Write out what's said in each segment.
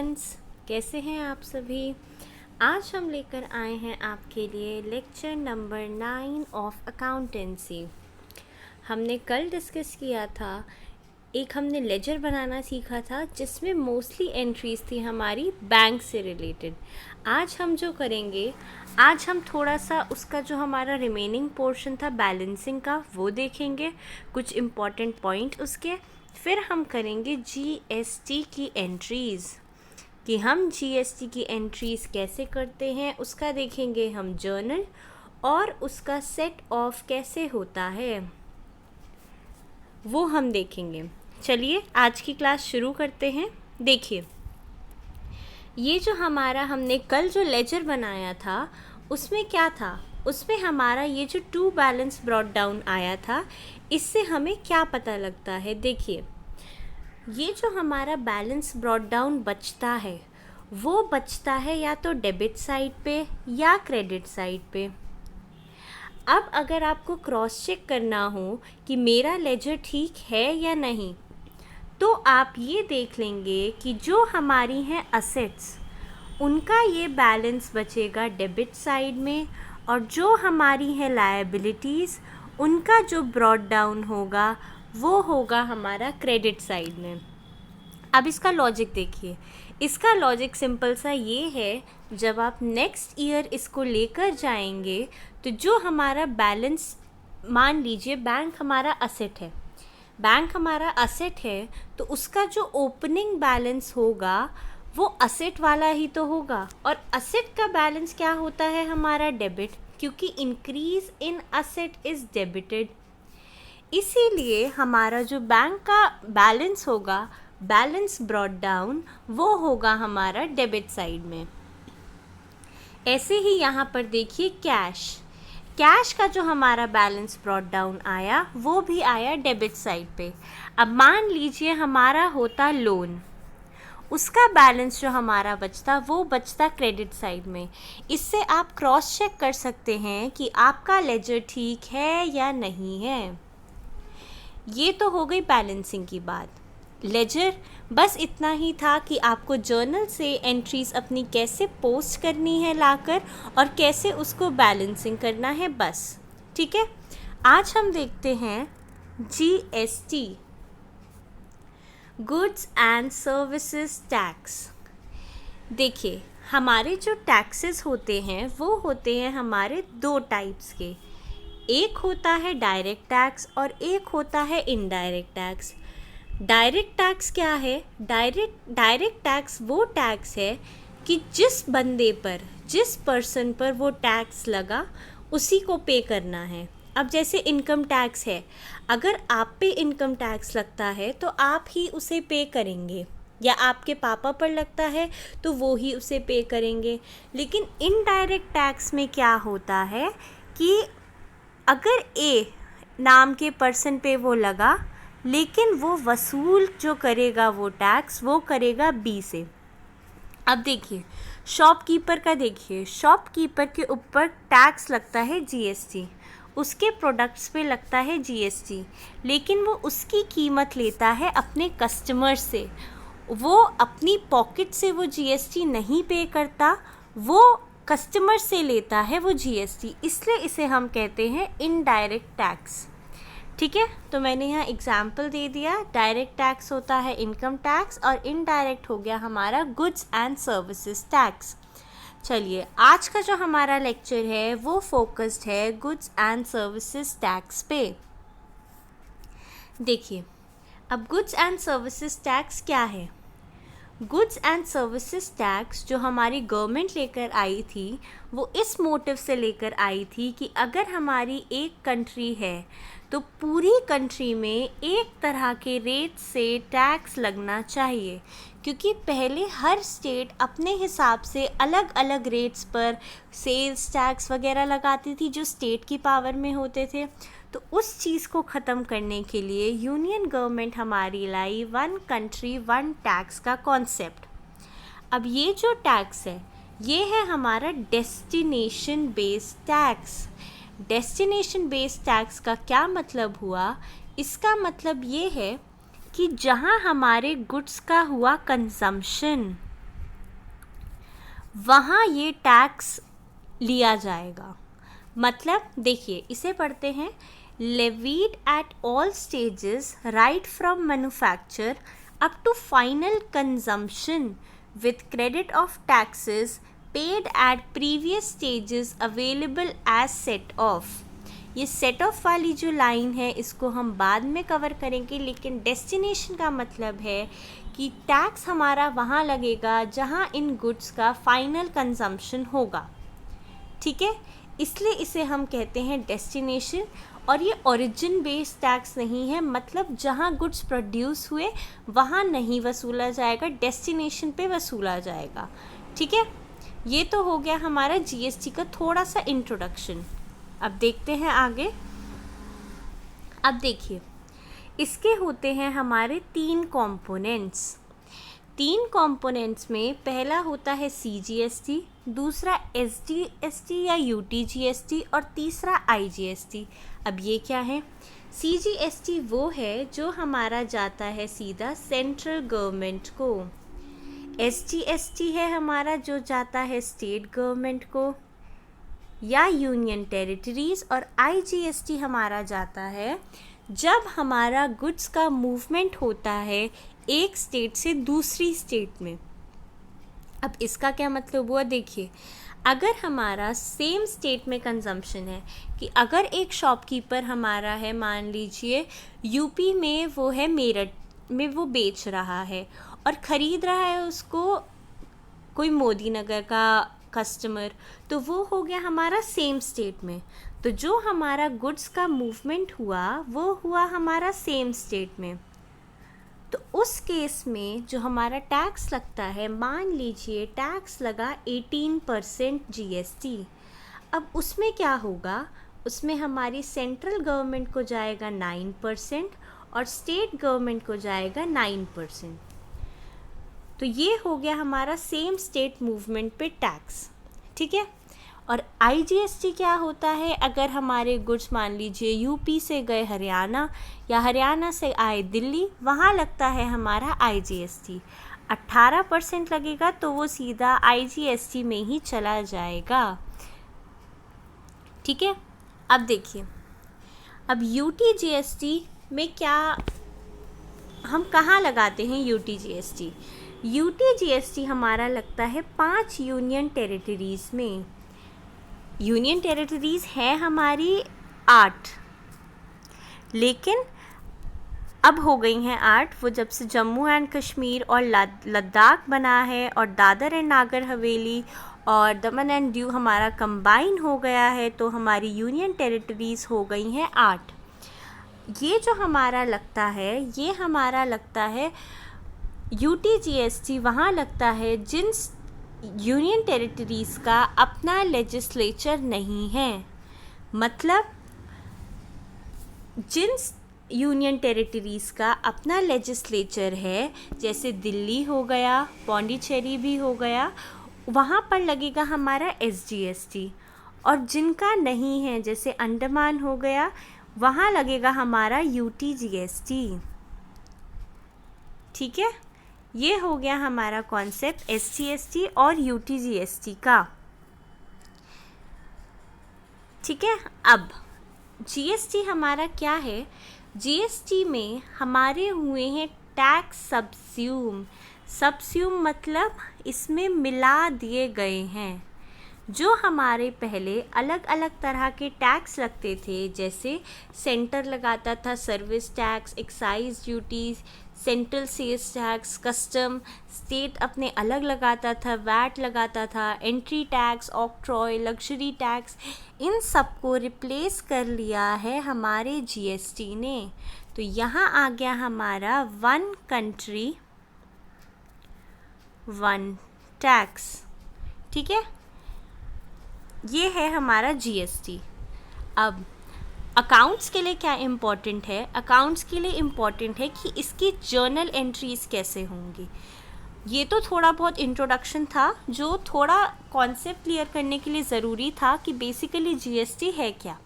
Students, कैसे हैं आप सभी। आज हम लेकर आए हैं आपके लिए लेक्चर नंबर 9 ऑफ अकाउंटेंसी। हमने कल डिस्कस किया था, हमने लेजर बनाना सीखा था जिसमें मोस्टली एंट्रीज थी हमारी बैंक से रिलेटेड। आज हम जो करेंगे, आज हम थोड़ा सा उसका जो हमारा रिमेनिंग पोर्शन था बैलेंसिंग का वो देखेंगे, कुछ इम्पॉर्टेंट पॉइंट उसके। फिर हम करेंगे जीएसटी की एंट्रीज़, कि हम जीएसटी की एंट्रीज़ कैसे करते हैं उसका देखेंगे हम जर्नल, और उसका सेट ऑफ कैसे होता है वो हम देखेंगे। चलिए आज की क्लास शुरू करते हैं। देखिए, ये जो हमारा हमने कल जो लेजर बनाया था उसमें क्या था, उसमें हमारा ये जो टू बैलेंस ब्रॉट डाउन आया था, इससे हमें क्या पता लगता है। देखिए, ये जो हमारा बैलेंस ब्रॉट डाउन बचता है वो बचता है या तो डेबिट साइड पे या क्रेडिट साइड पे। अब अगर आपको क्रॉस चेक करना हो कि मेरा लेजर ठीक है या नहीं, तो आप ये देख लेंगे कि जो हमारी हैं असेट्स, उनका ये बैलेंस बचेगा डेबिट साइड में, और जो हमारी है लायबिलिटीज़, उनका जो ब्रॉट डाउन होगा वो होगा हमारा क्रेडिट साइड में। अब इसका लॉजिक देखिए, इसका लॉजिक सिंपल सा ये है, जब आप नेक्स्ट ईयर इसको लेकर जाएंगे तो जो हमारा बैलेंस, मान लीजिए बैंक हमारा असेट है, बैंक हमारा असेट है, तो उसका जो ओपनिंग बैलेंस होगा वो असेट वाला ही तो होगा, और असेट का बैलेंस क्या होता है हमारा डेबिट, क्योंकि increase in asset is debited. इसीलिए हमारा जो बैंक का बैलेंस होगा, बैलेंस ब्रॉट डाउन, वो होगा हमारा डेबिट साइड में। ऐसे ही यहाँ पर देखिए कैश का जो हमारा बैलेंस ब्रॉट डाउन आया वो भी आया डेबिट साइड पे। अब मान लीजिए हमारा होता लोन, उसका बैलेंस जो हमारा बचता वो बचता क्रेडिट साइड में। इससे आप क्रॉस चेक कर सकते हैं कि आपका लेजर ठीक है या नहीं है। ये तो हो गई बैलेंसिंग की बात। लेजर बस इतना ही था कि आपको जर्नल से एंट्रीज़ अपनी कैसे पोस्ट करनी है लाकर, और कैसे उसको बैलेंसिंग करना है, बस। ठीक है, आज हम देखते हैं GST, goods and services tax. देखिए, हमारे जो टैक्सेस होते हैं वो होते हैं हमारे दो टाइप्स के। एक होता है डायरेक्ट टैक्स और एक होता है इनडायरेक्ट टैक्स। डायरेक्ट टैक्स क्या है? डायरेक्ट टैक्स वो टैक्स है कि जिस बंदे पर, जिस पर्सन पर वो टैक्स लगा उसी को पे करना है। अब जैसे इनकम टैक्स है, अगर आप पे इनकम टैक्स लगता है तो आप ही उसे पे करेंगे, या आपके पापा पर लगता है तो वो ही उसे पे करेंगे। लेकिन इनडायरेक्ट टैक्स में क्या होता है कि अगर ए नाम के पर्सन पे वो लगा, लेकिन वो वसूल जो करेगा वो टैक्स वो करेगा बी से। अब देखिए, शॉपकीपर का देखिए, शॉपकीपर के ऊपर टैक्स लगता है जीएसटी, उसके प्रोडक्ट्स पे लगता है जीएसटी, लेकिन वो उसकी कीमत लेता है अपने कस्टमर से, वो अपनी पॉकेट से वो जीएसटी नहीं पे करता, वो कस्टमर से लेता है वो जीएसटी, इसलिए इसे हम कहते हैं इनडायरेक्ट टैक्स। ठीक है, तो मैंने यहाँ एग्जाम्पल दे दिया। डायरेक्ट टैक्स होता है इनकम टैक्स, और इनडायरेक्ट हो गया हमारा गुड्स एंड सर्विसेज टैक्स। चलिए, आज का जो हमारा लेक्चर है वो फोकस्ड है गुड्स एंड सर्विसेज टैक्स पे। देखिए, अब गुड्स एंड सर्विसेज टैक्स क्या है? गुड्स एंड सर्विसेज टैक्स जो हमारी गवर्नमेंट लेकर आई थी वो इस मोटिव से लेकर आई थी कि अगर हमारी एक कंट्री है तो पूरी कंट्री में एक तरह के रेट से टैक्स लगना चाहिए, क्योंकि पहले हर स्टेट अपने हिसाब से अलग अलग रेट्स पर सेल्स टैक्स वगैरह लगाती थी जो स्टेट की पावर में होते थे। तो उस चीज़ को ख़त्म करने के लिए यूनियन गवर्नमेंट हमारी लाई वन कंट्री वन टैक्स का कॉन्सेप्ट। अब ये जो टैक्स है ये है हमारा destination based tax. Destination based tax का क्या मतलब हुआ? इसका मतलब ये है कि जहाँ हमारे गुड्स का हुआ कंजम्पशन, वहाँ ये टैक्स लिया जाएगा। मतलब देखिए, इसे पढ़ते हैं, levied at all stages right from manufacture up to final consumption with credit of taxes paid at previous stages available as set off। ये सेट ऑफ वाली जो लाइन है इसको हम बाद में कवर करेंगे, लेकिन डेस्टिनेशन का मतलब है कि टैक्स हमारा वहाँ लगेगा जहाँ इन गुड्स का फाइनल कंजम्पशन होगा। ठीक है, इसलिए इसे हम कहते हैं डेस्टिनेशन। और ये ओरिजिन बेस्ड टैक्स नहीं है, मतलब जहाँ गुड्स प्रोड्यूस हुए वहाँ नहीं वसूला जाएगा, डेस्टिनेशन पे वसूला जाएगा। ठीक है, ये तो हो गया हमारा जीएसटी का थोड़ा सा इंट्रोडक्शन। अब देखते हैं आगे। अब देखिए, इसके होते हैं हमारे 3 कंपोनेंट्स। 3 कंपोनेंट्स में पहला होता है सीजीएसटी, दूसरा एसजीएसटी या यूटीजीएसटी और तीसरा आईजीएसटी। अब ये क्या है? सीजीएसटी वो है जो हमारा जाता है सीधा सेंट्रल गवर्नमेंट को, एसजीएसटी है हमारा जो जाता है स्टेट गवर्नमेंट को या यूनियन टेरिटरीज़, और आईजीएसटी हमारा जाता है जब हमारा गुड्स का मूवमेंट होता है एक स्टेट से दूसरी स्टेट में। अब इसका क्या मतलब हुआ? देखिए, अगर हमारा सेम स्टेट में कंजम्पशन है, कि अगर एक शॉपकीपर हमारा है, मान लीजिए यूपी में वो है, मेरठ में वो बेच रहा है और ख़रीद रहा है उसको कोई मोदी नगर का कस्टमर, तो वो हो गया हमारा सेम स्टेट में। तो जो हमारा गुड्स का मूवमेंट हुआ वो हुआ हमारा सेम स्टेट में। तो उस केस में जो हमारा टैक्स लगता है, मान लीजिए टैक्स लगा 18% जीएसटी। अब उसमें क्या होगा? उसमें हमारी सेंट्रल गवर्नमेंट को जाएगा 9% और स्टेट गवर्नमेंट को जाएगा 9%। तो ये हो गया हमारा सेम स्टेट मूवमेंट पे टैक्स। ठीक है, और आईजीएसटी क्या होता है? अगर हमारे गुड्स मान लीजिए यूपी से गए हरियाणा या हरियाणा से आए दिल्ली, वहाँ लगता है हमारा आईजीएसटी 18% लगेगा, तो वो सीधा आईजीएसटी में ही चला जाएगा। ठीक है, अब देखिए, अब यूटीजीएसटी में क्या, हम कहाँ लगाते हैं यूटीजीएसटी? यूटीजीएसटी हमारा लगता है 5 यूनियन टेरिटरीज़ में। यूनियन टेरिटरीज़ है हमारी 8, लेकिन अब हो गई हैं 8, वो जब से जम्मू एंड कश्मीर और लद्दाख बना है और दादर एंड नागर हवेली और दमन एंड दीव हमारा कंबाइन हो गया है, तो हमारी यूनियन टेरिटरीज़ हो गई हैं 8। ये जो हमारा लगता है, ये हमारा लगता है यूटीजीएसटी वहाँ लगता है जिन यूनियन टेरिटरीज़ का अपना लेजिस्लेचर नहीं है। मतलब जिन यूनियन टेरिटरीज़ का अपना लेजिस्लेचर है, जैसे दिल्ली हो गया, पौंडीचेरी भी हो गया, वहाँ पर लगेगा हमारा एसजीएसटी। और जिनका नहीं है, जैसे अंडमान हो गया, वहाँ लगेगा हमारा यूटीजीएसटी। ठीक है, ये हो गया हमारा कॉन्सेप्ट एसजीएसटी और यूटीजीएसटी का। ठीक है, अब जीएसटी हमारा क्या है? जीएसटी में हमारे हुए हैं टैक्स सब्स्यूम। सब्स्यूम मतलब इसमें मिला दिए गए हैं। जो हमारे पहले अलग अलग तरह के टैक्स लगते थे, जैसे सेंटर लगाता था service tax, excise duties, central sales tax, custom, state अपने अलग लगाता था, वैट लगाता था, entry tax, octroi, luxury tax, इन सबको रिप्लेस कर लिया है हमारे जीएसटी ने। तो यहाँ आ गया हमारा 1 कंट्री 1 टैक्स। ठीक है, ये है हमारा जीएसटी। अब अकाउंट्स के लिए क्या इम्पॉर्टेंट है? अकाउंट्स के लिए इम्पॉर्टेंट है कि इसकी जर्नल एंट्रीज़ कैसे होंगी। ये तो थोड़ा बहुत इंट्रोडक्शन था, जो थोड़ा कॉन्सेप्ट क्लियर करने के लिए ज़रूरी था कि बेसिकली जीएसटी है क्या।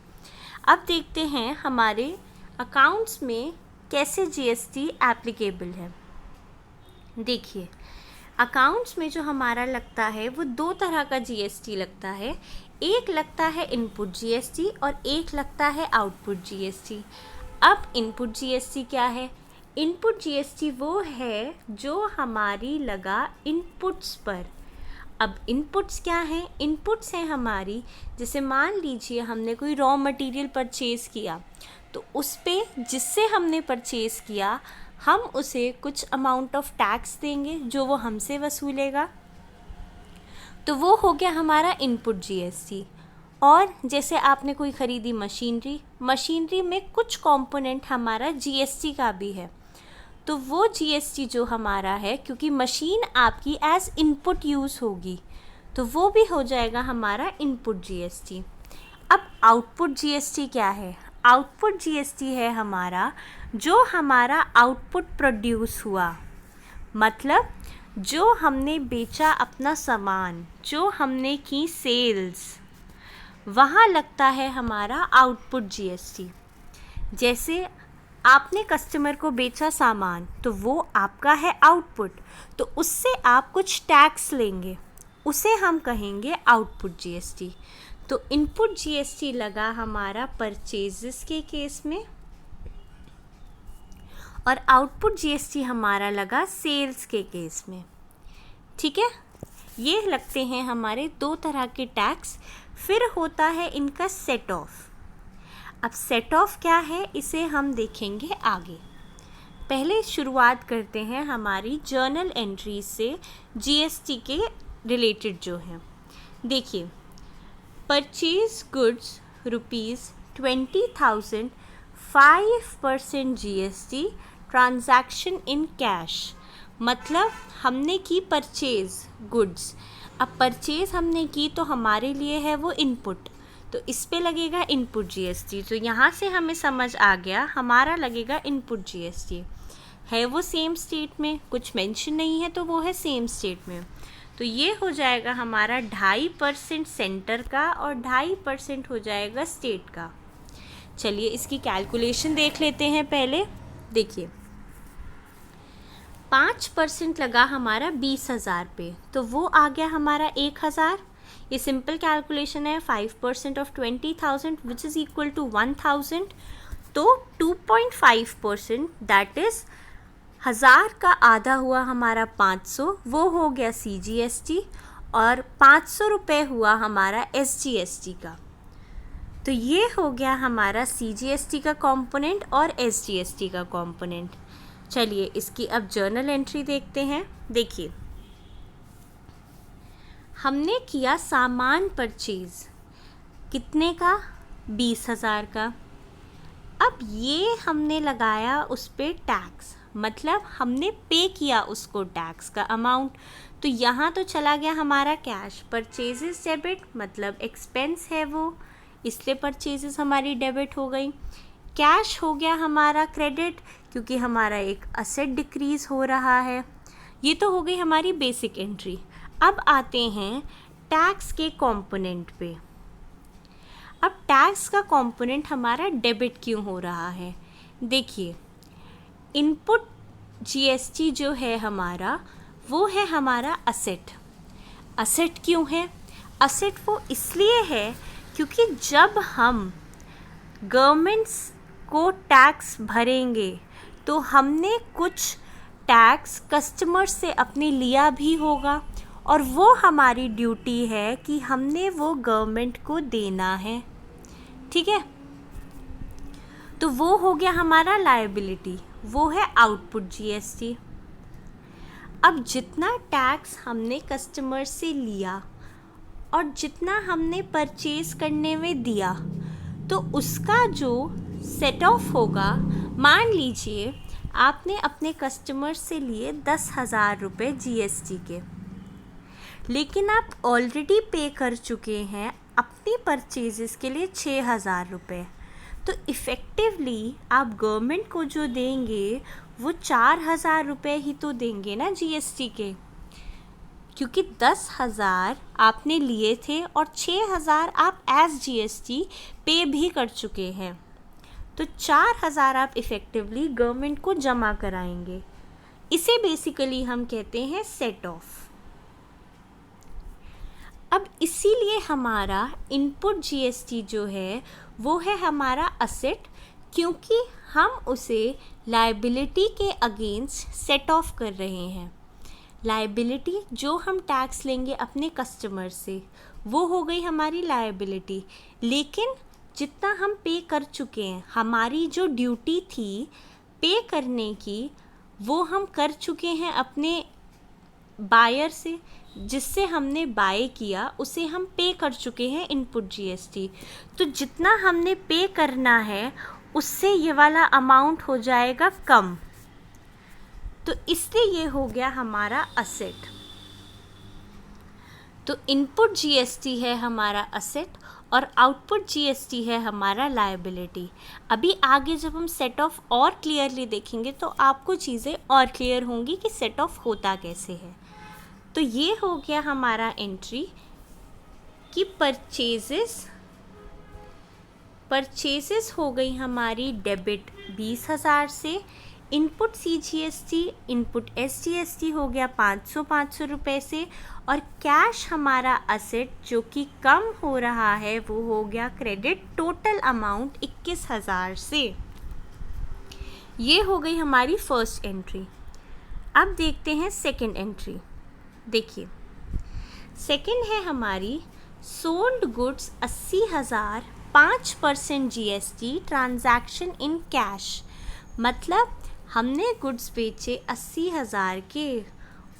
अब देखते हैं हमारे अकाउंट्स में कैसे जीएसटी एप्लीकेबल है। देखिए, अकाउंट्स में जो हमारा लगता है वो दो तरह का जीएसटी लगता है। एक लगता है इनपुट जीएसटी और एक लगता है आउटपुट जीएसटी। अब इनपुट जीएसटी क्या है? इनपुट जीएसटी वो है जो हमारी लगा इनपुट्स पर। अब इनपुट्स क्या हैं? इनपुट्स हैं हमारी, जैसे मान लीजिए हमने कोई रॉ मटेरियल परचेज़ किया, तो उस पे जिससे हमने परचेज़ किया हम उसे कुछ अमाउंट ऑफ टैक्स देंगे जो वो हमसे वसूलेगा, तो वो हो गया हमारा इनपुट जीएसटी। और जैसे आपने कोई ख़रीदी मशीनरी में कुछ कंपोनेंट हमारा जीएसटी का भी है, तो वो जीएसटी जो हमारा है, क्योंकि मशीन आपकी एज इनपुट यूज़ होगी, तो वो भी हो जाएगा हमारा इनपुट जीएसटी। अब आउटपुट जीएसटी क्या है? आउटपुट जीएसटी है हमारा जो हमारा आउटपुट प्रोड्यूस हुआ, मतलब जो हमने बेचा अपना सामान, जो हमने की सेल्स, वहाँ लगता है हमारा आउटपुट जीएसटी। जैसे आपने कस्टमर को बेचा सामान, तो वो आपका है आउटपुट, तो उससे आप कुछ टैक्स लेंगे, उसे हम कहेंगे आउटपुट जीएसटी। तो इनपुट जीएसटी लगा हमारा परचेजेस के केस में और आउटपुट जीएसटी हमारा लगा सेल्स के केस में। ठीक है, ये लगते हैं हमारे दो तरह के टैक्स। फिर होता है इनका सेट ऑफ। अब सेट ऑफ क्या है, इसे हम देखेंगे आगे। पहले शुरुआत करते हैं हमारी जर्नल एंट्री से जीएसटी के रिलेटेड जो है। देखिए, purchase goods ₹20,000 5% GST, transaction in cash, मतलब हमने की परचेज गुड्स। अब परचेज हमने की तो हमारे लिए है वो इनपुट, तो इस पे लगेगा इनपुट जीएसटी। तो यहाँ से हमें समझ आ गया हमारा लगेगा इनपुट जीएसटी। है वो सेम स्टेट में, कुछ मेंशन नहीं है तो वो है सेम स्टेट में, तो ये हो जाएगा हमारा 2.5% सेंटर का और 2.5% हो जाएगा स्टेट का। चलिए इसकी कैलकुलेशन देख लेते हैं पहले। देखिए, 5% लगा हमारा 20,000 पे, तो वो आ गया हमारा 1,000। ये सिंपल कैलकुलेशन है। 5% of 20,000 which is equal to 1,000, तो 2.5% दैट इज़ 1000 का आधा हुआ हमारा 500, वो हो गया CGST, और 500 रुपये हुआ हमारा SGST का। तो ये हो गया हमारा CGST का कंपोनेंट और SGST का कंपोनेंट। चलिए इसकी अब जर्नल एंट्री देखते हैं। देखिए, हमने किया सामान परचेज, कितने का? 20,000 का। अब ये हमने लगाया उस पर टैक्स, मतलब हमने पे किया उसको टैक्स का अमाउंट, तो यहाँ तो चला गया हमारा कैश। परचेजेस डेबिट, मतलब एक्सपेंस है वो, इसलिए परचेजेस हमारी डेबिट हो गई। कैश हो गया हमारा क्रेडिट, क्योंकि हमारा एक असेट डिक्रीज़ हो रहा है। ये तो हो गई हमारी बेसिक एंट्री। अब आते हैं टैक्स के कंपोनेंट पे। अब टैक्स का कंपोनेंट हमारा डेबिट क्यों हो रहा है? देखिए, इनपुट जीएसटी जो है हमारा, वो है हमारा असेट। असेट क्यों है? असेट वो इसलिए है क्योंकि जब हम गवर्नमेंट्स को टैक्स भरेंगे तो हमने कुछ टैक्स कस्टमर से अपने लिया भी होगा, और वो हमारी ड्यूटी है कि हमने वो गवर्नमेंट को देना है। ठीक है, तो वो हो गया हमारा लायबिलिटी, वो है आउटपुट जीएसटी। अब जितना टैक्स हमने कस्टमर से लिया और जितना हमने परचेज करने में दिया, तो उसका जो सेट ऑफ होगा, मान लीजिए आपने अपने कस्टमर से लिए 10,000 रुपये जीएसटी के, लेकिन आप ऑलरेडी पे कर चुके हैं अपनी परचेजेस के लिए 6,000 रुपये, तो इफ़ेक्टिवली आप गवर्नमेंट को जो देंगे वो 4,000 रुपये ही तो देंगे ना जीएसटी के, क्योंकि 10,000 आपने लिए थे और 6,000 आप एज जीएसटी पे भी कर चुके हैं, तो 4,000 आप इफ़ेक्टिवली गवर्नमेंट को जमा कराएंगे। इसे बेसिकली हम कहते हैं सेट ऑफ। अब इसीलिए हमारा इनपुट जीएसटी जो है वो है हमारा असेट, क्योंकि हम उसे लायबिलिटी के अगेंस्ट सेट ऑफ कर रहे हैं। लायबिलिटी जो हम टैक्स लेंगे अपने कस्टमर से वो हो गई हमारी लायबिलिटी, लेकिन जितना हम पे कर चुके हैं, हमारी जो ड्यूटी थी पे करने की वो हम कर चुके हैं अपने बायर से, जिससे हमने बाय किया उसे हम पे कर चुके हैं इनपुट जीएसटी। तो जितना हमने पे करना है उससे ये वाला अमाउंट हो जाएगा कम, तो इसलिए ये हो गया हमारा असेट। तो इनपुट जीएसटी है हमारा असेट और आउटपुट जीएसटी है हमारा लायबिलिटी। अभी आगे जब हम सेट ऑफ और क्लियरली देखेंगे तो आपको चीज़ें और क्लियर होंगी कि सेट ऑफ होता कैसे है। तो ये हो गया हमारा एंट्री कि परचेजेस हो गई हमारी डेबिट 20,000 से, इनपुट सीजीएसटी इनपुट एसजीएसटी हो गया 500 रुपये से, और कैश हमारा असेट जो कि कम हो रहा है वो हो गया क्रेडिट, टोटल अमाउंट 21,000 से। ये हो गई हमारी फर्स्ट एंट्री। अब देखते हैं सेकंड एंट्री। देखिए सेकंड है हमारी sold goods 80,000, 5% GST, transaction in cash. मतलब हमने गुड्स बेचे 80,000 के,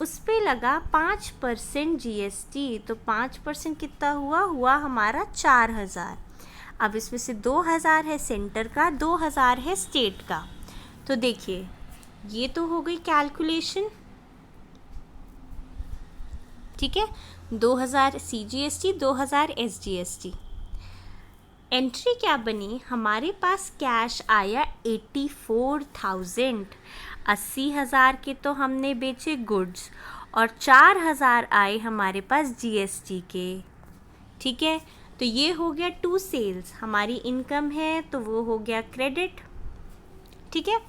उस पे लगा 5% जीएसटी, तो 5% कितना हुआ हमारा 4,000। अब इसमें से 2,000 है सेंटर का, 2,000 है स्टेट का। तो देखिए ये तो हो गई कैलकुलेशन, ठीक है, 2,000 सीजीएसटी, 2,000 एसजीएसटी। एंट्री क्या बनी, हमारे पास कैश आया 84,000। 80,000 के तो हमने बेचे गुड्स और 4,000 आए हमारे पास जीएसटी के, ठीक है। तो ये हो गया टू सेल्स, हमारी इनकम है तो वो हो गया क्रेडिट, ठीक है।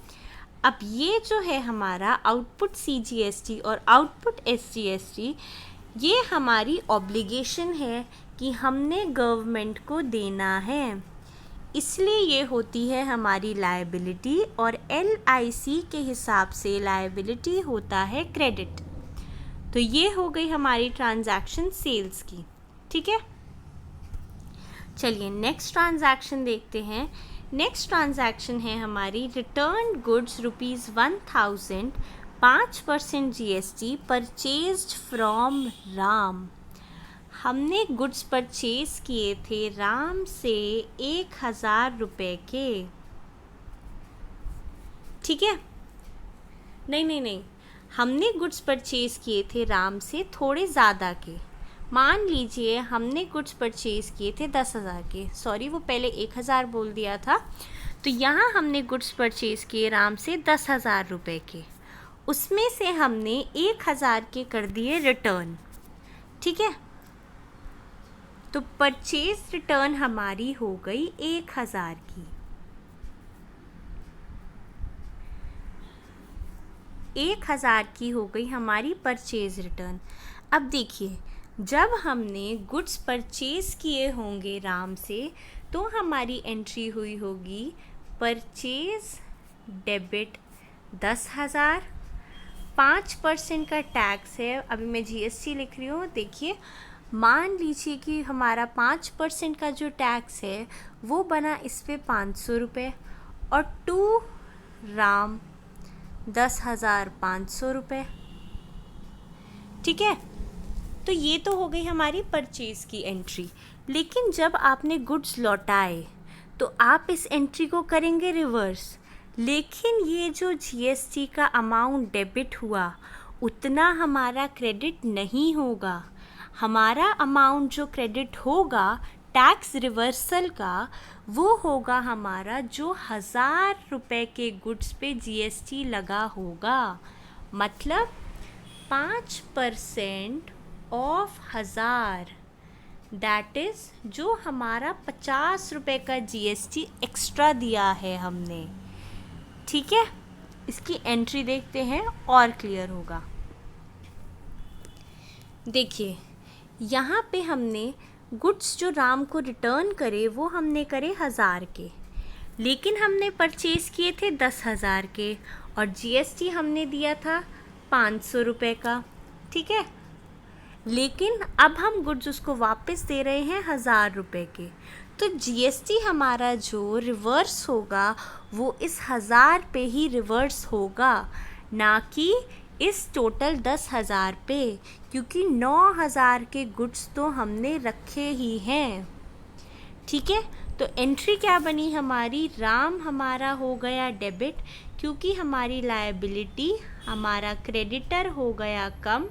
अब ये जो है हमारा आउटपुट सीजीएसटी और आउटपुट एसजीएसटी, ये हमारी ऑब्लिगेशन है कि हमने गवर्नमेंट को देना है, इसलिए ये होती है हमारी लायबिलिटी, और एलआईसी के हिसाब से लायबिलिटी होता है क्रेडिट। तो ये हो गई हमारी ट्रांजैक्शन सेल्स की, ठीक है। चलिए नेक्स्ट ट्रांजैक्शन देखते हैं। नेक्स्ट ट्रांजैक्शन है हमारी return goods ₹1,000, 5% GST, purchased from Ram. हमने गुड्स परचेज किए थे राम से 1,000 रुपये के, ठीक है। नहीं, हमने गुड्स परचेज किए थे राम से थोड़े ज़्यादा के। मान लीजिए हमने गुड्स परचेज किए थे 10,000 के, सॉरी वो पहले 1,000 बोल दिया था। तो यहाँ हमने गुड्स परचेज किए राम से 10,000 रुपये के, उसमें से हमने 1,000 के कर दिए रिटर्न, ठीक है। तो परचेज रिटर्न हमारी हो गई 1,000 की। 1,000 की हो गई हमारी परचेज रिटर्न। अब देखिए जब हमने गुड्स परचेज किए होंगे राम से तो हमारी एंट्री हुई होगी परचेज डेबिट 10,000, 5% का टैक्स है। अभी मैं जीएसटी लिख रही हूँ। देखिए मान लीजिए कि हमारा 5% का जो टैक्स है वो बना इस पे 500 रुपये, और टू राम 10,500 रुपये, ठीक है। तो ये तो हो गई हमारी परचेज़ की एंट्री। लेकिन जब आपने गुड्स लौटाए तो आप इस एंट्री को करेंगे रिवर्स, लेकिन ये जो जीएसटी का अमाउंट डेबिट हुआ उतना हमारा क्रेडिट नहीं होगा। हमारा अमाउंट जो क्रेडिट होगा टैक्स रिवर्सल का, वो होगा हमारा जो 1,000 रुपये के गुड्स पे जीएसटी लगा होगा। मतलब 5% ऑफ 1,000, दैट इज़ जो हमारा 50 रुपये का जीएसटी एक्स्ट्रा दिया है हमने, ठीक है। इसकी एंट्री देखते हैं और क्लियर होगा। देखिए यहाँ पे हमने गुड्स जो राम को रिटर्न करे वो हमने करे 1000 के, लेकिन हमने परचेज़ किए थे 10,000 के और जीएसटी हमने दिया था 500 रुपये का। ठीक है, लेकिन अब हम गुड्स उसको वापस दे रहे हैं 1000 रुपये के, तो जीएसटी हमारा जो रिवर्स होगा वो इस 1000 पे ही रिवर्स होगा, ना कि इस टोटल 10,000 पे, क्योंकि 9,000 के गुड्स तो हमने रखे ही हैं। ठीक है, तो एंट्री क्या बनी हमारी, राम हमारा हो गया डेबिट, क्योंकि हमारी लायबिलिटी हमारा क्रेडिटर हो गया कम,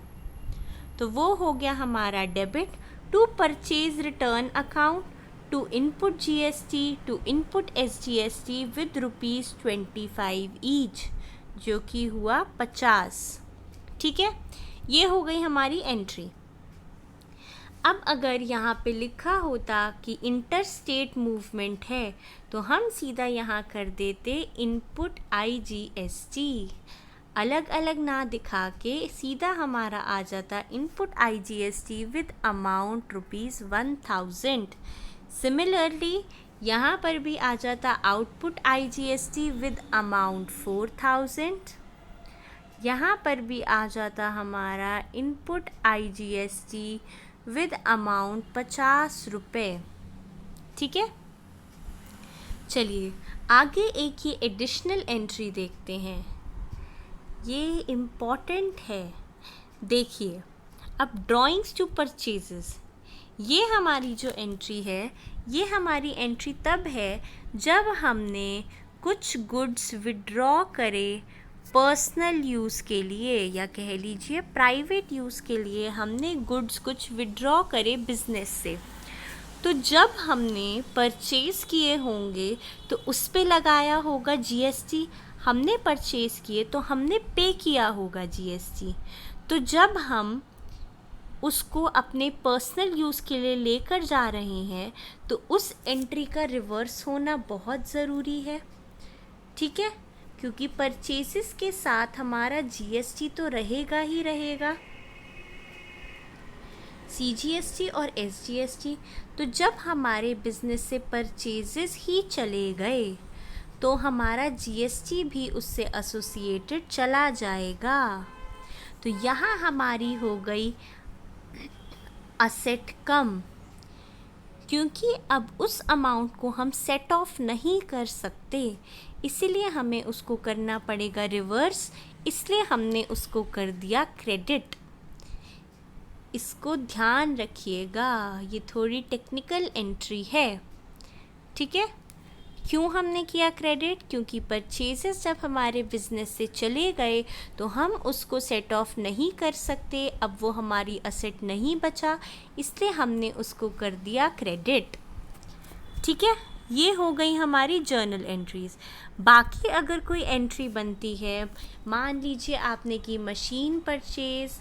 तो वो हो गया हमारा debit to purchase return account, to input GST, to input SGST with ₹25 each, जो कि हुआ 50। ठीक है, ये हो गई हमारी एंट्री। अब अगर यहाँ पे लिखा होता कि इंटर स्टेट मूवमेंट है, तो हम सीधा यहाँ कर देते इनपुट आईजीएसटी, अलग अलग ना दिखा के सीधा हमारा आ जाता input IGST with amount ₹1000। Similarly यहाँ पर भी आ जाता आउटपुट आईजीएसटी विद अमाउंट 4000। यहाँ पर भी आ जाता हमारा इनपुट आईजीएसटी विद अमाउंट 50 रुपये। ठीक है, चलिए आगे एक ये एडिशनल एंट्री देखते हैं, ये इम्पॉर्टेंट है। देखिए अब ड्राइंग्स टू परचेजेस, ये हमारी जो एंट्री है, ये हमारी एंट्री तब है जब हमने कुछ गुड्स विड्रॉ करे पर्सनल यूज़ के लिए, या कह लीजिए प्राइवेट यूज़ के लिए हमने गुड्स कुछ विड्रॉ करे बिज़नेस से। तो जब हमने परचेज़ किए होंगे तो उस पे लगाया होगा जीएसटी, हमने परचेज़ किए तो हमने पे किया होगा जीएसटी। तो जब हम उसको अपने पर्सनल यूज़ के लिए लेकर जा रहे हैं तो उस एंट्री का रिवर्स होना बहुत ज़रूरी है। ठीक है, क्योंकि परचेसेस के साथ हमारा जीएसटी तो रहेगा ही रहेगा, सीजीएसटी और एसजीएसटी। तो जब हमारे बिज़नेस से परचेजेस ही चले गए तो हमारा जीएसटी भी उससे एसोसिएटेड चला जाएगा। तो यहाँ हमारी हो गई असेट कम, क्योंकि अब उस अमाउंट को हम सेट ऑफ नहीं कर सकते, इसीलिए हमें उसको करना पड़ेगा रिवर्स, इसलिए हमने उसको कर दिया क्रेडिट। इसको ध्यान रखिएगा, ये थोड़ी टेक्निकल एंट्री है। ठीक है, क्यों हमने किया क्रेडिट, क्योंकि परचेजेस जब हमारे बिजनेस से चले गए तो हम उसको सेट ऑफ नहीं कर सकते, अब वो हमारी असेट नहीं बचा, इसलिए हमने उसको कर दिया क्रेडिट। ठीक है, ये हो गई हमारी जर्नल एंट्रीज़। बाकी अगर कोई एंट्री बनती है, मान लीजिए आपने की मशीन परचेज़,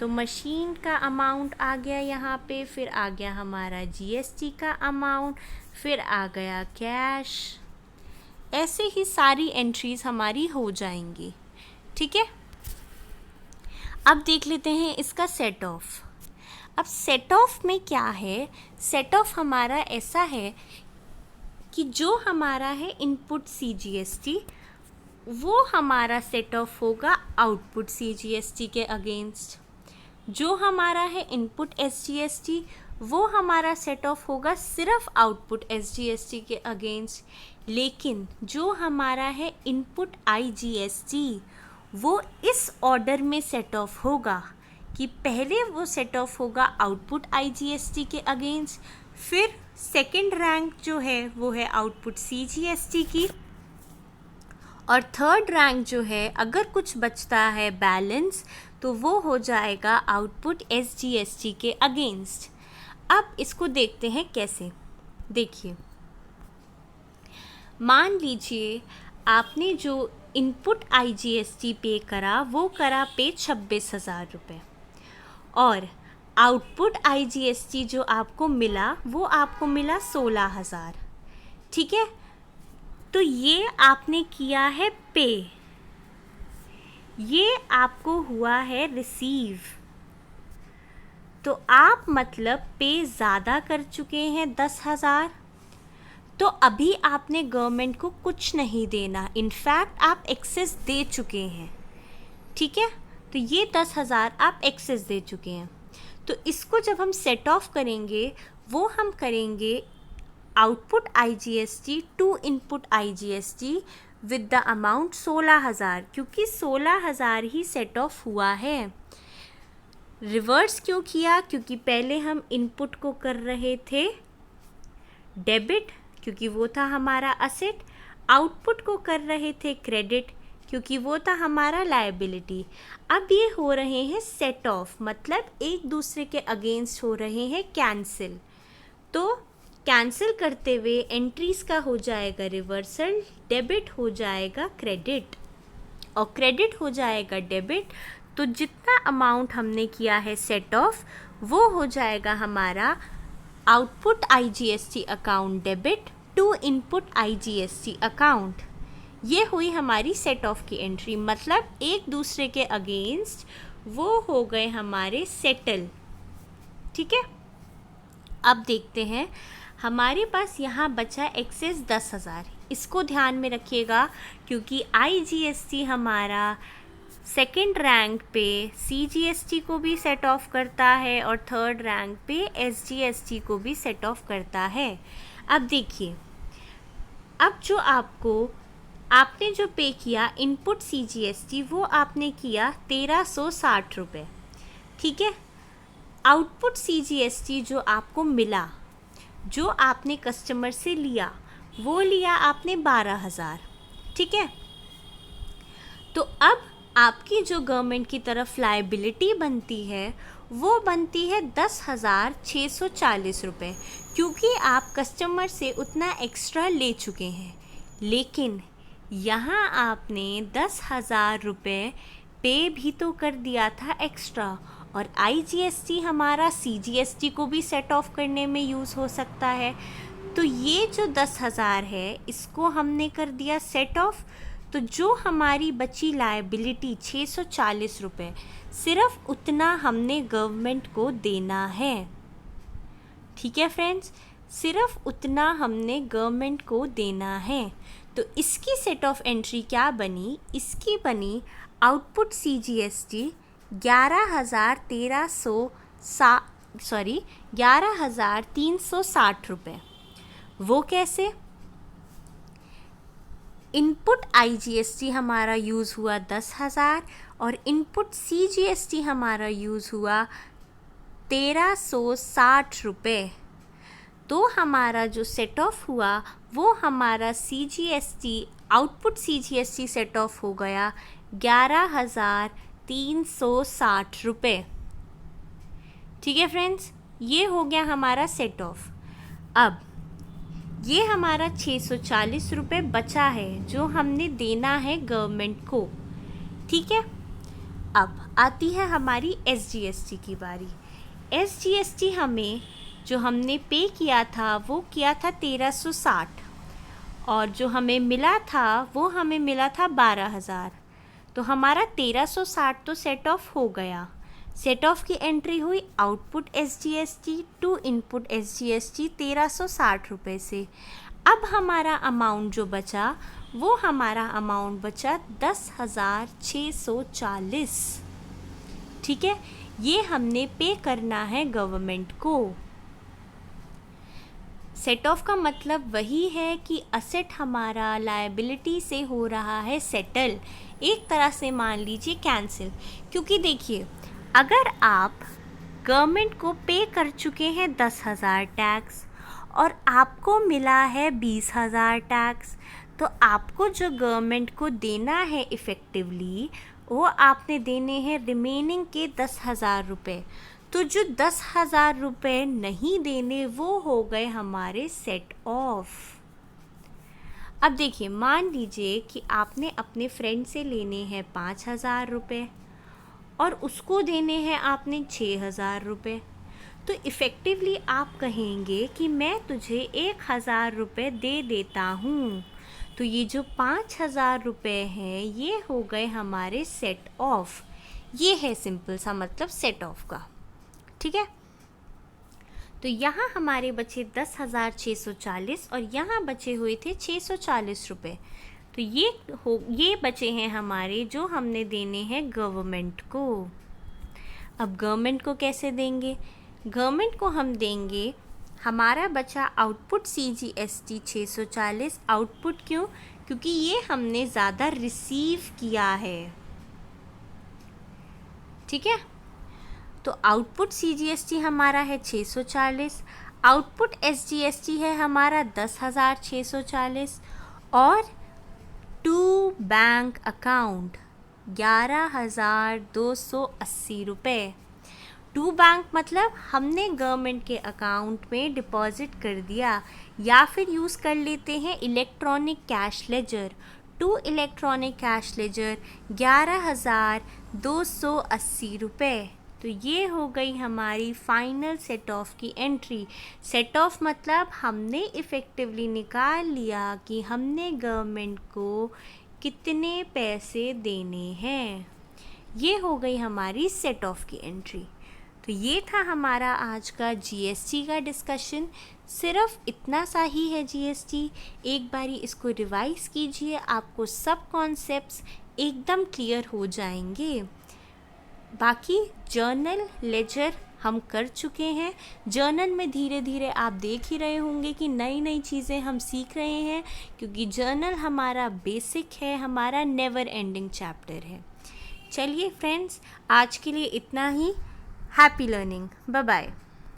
तो मशीन का अमाउंट आ गया यहाँ पे, फिर आ गया हमारा जीएसटी का अमाउंट, फिर आ गया कैश, ऐसे ही सारी एंट्रीज़ हमारी हो जाएंगी। ठीक है, अब देख लेते हैं इसका सेट ऑफ। अब सेट ऑफ में क्या है, सेट ऑफ हमारा ऐसा है कि जो हमारा है इनपुट सीजीएसटी, वो हमारा सेट ऑफ होगा आउटपुट सीजीएसटी के अगेंस्ट। जो हमारा है इनपुट एसजीएसटी, वो हमारा सेट ऑफ होगा सिर्फ आउटपुट एसजीएसटी के अगेंस्ट। लेकिन जो हमारा है इनपुट आईजीएसटी, वो इस ऑर्डर में सेट ऑफ होगा कि पहले वो सेट ऑफ होगा आउटपुट आईजीएसटी के अगेंस्ट, फिर सेकंड रैंक जो है वो है आउटपुट सीजीएसटी की, और थर्ड रैंक जो है अगर कुछ बचता है बैलेंस तो वो हो जाएगा आउटपुट एसजीएसटी के अगेंस्ट। अब इसको देखते हैं कैसे। देखिए, मान लीजिए आपने जो इनपुट आईजीएसटी पे करा वो करा पे 26,000 रुपये, और आउटपुट आईजीएसटी जो आपको मिला वो आपको मिला 16,000। ठीक है, तो ये आपने किया है पे, ये आपको हुआ है रिसीव, तो आप मतलब पे ज़्यादा कर चुके हैं 10,000, तो अभी आपने गवर्नमेंट को कुछ नहीं देना, इनफैक्ट आप एक्सेस दे चुके हैं, ठीक है। तो ये 10,000 आप एक्सेस दे चुके हैं। तो इसको जब हम सेट ऑफ करेंगे वो हम करेंगे output IGST to input IGST with the amount 16,000, क्योंकि 16,000 ही सेट ऑफ हुआ है। रिवर्स क्यों किया? क्योंकि पहले हम इनपुट को कर रहे थे डेबिट, क्योंकि वो था हमारा असेट, आउटपुट को कर रहे थे क्रेडिट, क्योंकि वो था हमारा लायबिलिटी। अब ये हो रहे हैं सेट ऑफ, मतलब एक दूसरे के अगेंस्ट हो रहे हैं कैंसिल। तो कैंसिल करते हुए एंट्रीज का हो जाएगा रिवर्सल, डेबिट हो जाएगा क्रेडिट और क्रेडिट हो जाएगा डेबिट। तो जितना अमाउंट हमने किया है सेट ऑफ वो हो जाएगा हमारा output IGST account debit to input IGST account. ये हुई हमारी सेट ऑफ की एंट्री, मतलब एक दूसरे के अगेंस्ट वो हो गए हमारे सेटल, ठीक है। अब देखते हैं हमारे पास यहाँ बचा एक्सेस 10,000, इसको ध्यान में रखिएगा क्योंकि IGST हमारा सेकंड रैंक पे CGST को भी सेट ऑफ करता है और थर्ड रैंक पे SGST को भी सेट ऑफ करता है। अब देखिए, अब जो आपने जो पे किया इनपुट CGST वो आपने किया 1360 रुपये, ठीक है। आउटपुट CGST जो आपको मिला, जो आपने कस्टमर से लिया, वो लिया आपने 12,000, ठीक है। तो अब आपकी जो गवर्नमेंट की तरफ लायबिलिटी बनती है वो बनती है 10,640 रुपये, क्योंकि आप कस्टमर से उतना एक्स्ट्रा ले चुके हैं। लेकिन यहाँ आपने 10,000 रुपये पे भी तो कर दिया था एक्स्ट्रा, और IGST हमारा CGST को भी सेट ऑफ करने में यूज़ हो सकता है। तो ये जो 10,000 है इसको हमने कर दिया सेट ऑफ। तो जो हमारी बची लायबिलिटी 640 रुपये, सिर्फ उतना हमने गवर्नमेंट को देना है, ठीक है फ्रेंड्स, सिर्फ उतना हमने गवर्नमेंट को देना है। तो इसकी सेट ऑफ एंट्री क्या बनी? इसकी बनी आउटपुट CGST 11,360 रुपये। वो कैसे? इनपुट IGST हमारा यूज़ हुआ 10,000 और इनपुट CGST हमारा यूज़ हुआ 1,360 रुपये। तो हमारा जो सेट ऑफ हुआ वो हमारा CGST output CGST set off हो गया 11,360 रुपये, ठीक है फ्रेंड्स। ये हो गया हमारा सेट ऑफ। अब ये हमारा 640 रुपये बचा है जो हमने देना है गवर्नमेंट को, ठीक है। अब आती है हमारी SGST की बारी। SGST हमें जो हमने पे किया था वो किया था 1,360 और जो हमें मिला था वो हमें मिला था 12,000। तो हमारा 1,360 तो सेट ऑफ हो गया। सेट ऑफ की एंट्री हुई output SGST to input SGST 1,360 रुपये से। अब हमारा अमाउंट जो बचा वो हमारा अमाउंट बचा 10,640, ठीक है। ये हमने पे करना है गवर्नमेंट को। सेट ऑफ का मतलब वही है कि असेट हमारा लायबिलिटी से हो रहा है सेटल, एक तरह से मान लीजिए कैंसिल। क्योंकि देखिए, अगर आप गवर्नमेंट को पे कर चुके हैं 10,000 टैक्स और आपको मिला है 20,000 टैक्स, तो आपको जो गवर्नमेंट को देना है इफ़ेक्टिवली वो आपने देने हैं रिमेनिंग के 10,000 रुपये। तो जो 10,000 रुपये नहीं देने वो हो गए हमारे सेट ऑफ। अब देखिए, मान लीजिए कि आपने अपने फ्रेंड से लेने हैं 5,000 रुपये और उसको देने हैं आपने 6,000 रुपये। तो इफ़ेक्टिवली आप कहेंगे कि मैं तुझे 1,000 रुपये दे देता हूँ। तो ये जो 5,000 रुपये हैं ये हो गए हमारे सेट ऑफ। ये है सिंपल सा मतलब सेट ऑफ का, ठीक है। तो यहाँ हमारे बचे 10,640 और यहाँ बचे हुए थे 640 रुपये। तो ये बचे हैं हमारे जो हमने देने हैं गवर्नमेंट को। अब गवर्नमेंट को कैसे देंगे? गवर्नमेंट को हम देंगे, हमारा बचा आउटपुट CGST 640। आउटपुट क्यों? क्योंकि ये हमने ज़्यादा रिसीव किया है, ठीक है। तो आउटपुट CGST हमारा है 640, आउटपुट SGST है हमारा 10,640 और टू बैंक अकाउंट 11,280 रुपये। टू बैंक मतलब हमने गवर्नमेंट के अकाउंट में डिपॉजिट कर दिया, या फिर यूज़ कर लेते हैं electronic cash ledger. To electronic cash ledger 11,280 रुपये। तो ये हो गई हमारी फाइनल सेट ऑफ की एंट्री। सेट ऑफ मतलब हमने इफ़ेक्टिवली निकाल लिया कि हमने गवर्नमेंट को कितने पैसे देने हैं। ये हो गई हमारी सेट ऑफ की एंट्री। तो ये था हमारा आज का GST का डिस्कशन। सिर्फ इतना सा ही है GST। एक बारी इसको रिवाइज़ कीजिए, आपको सब कॉन्सेप्ट्स एकदम क्लियर हो जाएंगे। बाकी जर्नल लेजर हम कर चुके हैं। जर्नल में धीरे धीरे आप देख ही रहे होंगे कि नई नई चीज़ें हम सीख रहे हैं, क्योंकि जर्नल हमारा बेसिक है, हमारा नेवर एंडिंग चैप्टर है। चलिए फ्रेंड्स, आज के लिए इतना ही। Happy learning, bye bye.